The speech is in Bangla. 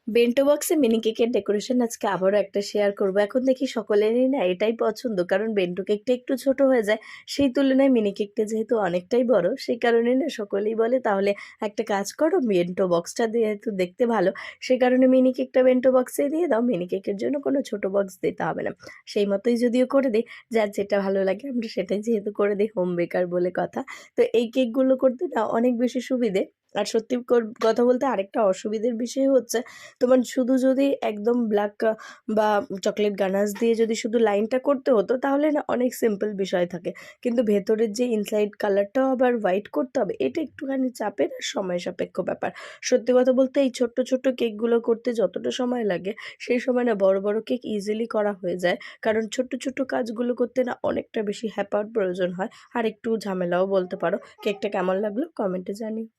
বেন্টো বক্সে মিনি কেকের ডেকোরেশন আজকে আবারও একটা শেয়ার করব। এখন দেখি সকলেরই না এটাই পছন্দ, কারণ বেন্টো কেকটা একটু ছোট হয়ে যায়, সেই তুলনায় মিনি কেকটা যেহেতু অনেকটাই বড়, সেই কারণে না সকলেই বলে তাহলে একটা কাজ করো, বেন্টো বক্সটা যেহেতু দেখতে ভালো, সেই কারণে মিনি কেকটা বেন্টো বক্সে দিয়ে দাও, মিনি কেকের জন্য কোনো ছোট বক্স দিতে হবে না। সেই মতোই যদিও করে দিই, যার যেটা ভালো লাগে আমরা সেটাই যেহেতু করে দিই, হোম বেকার বলে কথা। তো এই কেকগুলো করতে না অনেক বেশি সুবিধে। আর সত্যি কথা বলতে আরেকটা অসুবিধের বিষয় হচ্ছে, তোমার শুধু যদি একদম ব্ল্যাক বা চকলেট গানাশ দিয়ে যদি শুধু লাইনটা করতে হতো তাহলে না অনেক সিম্পল বিষয় থাকে, কিন্তু ভেতরের যে ইনসাইড কালারটাও আবার হোয়াইট করতে হবে, এটা একটুখানি চাপের আর সময় সাপেক্ষ ব্যাপার। সত্যি কথা বলতে এই ছোট্ট ছোট্ট কেকগুলো করতে যতটা সময় লাগে, সেই সময় না বড় বড় কেক ইজিলি করা হয়ে যায়, কারণ ছোট্ট ছোট্ট কাজগুলো করতে না অনেকটা বেশি হ্যাপার প্রয়োজন হয়, আর একটু ঝামেলাও বলতে পারো। কেকটা কেমন লাগলো কমেন্টে জানিও।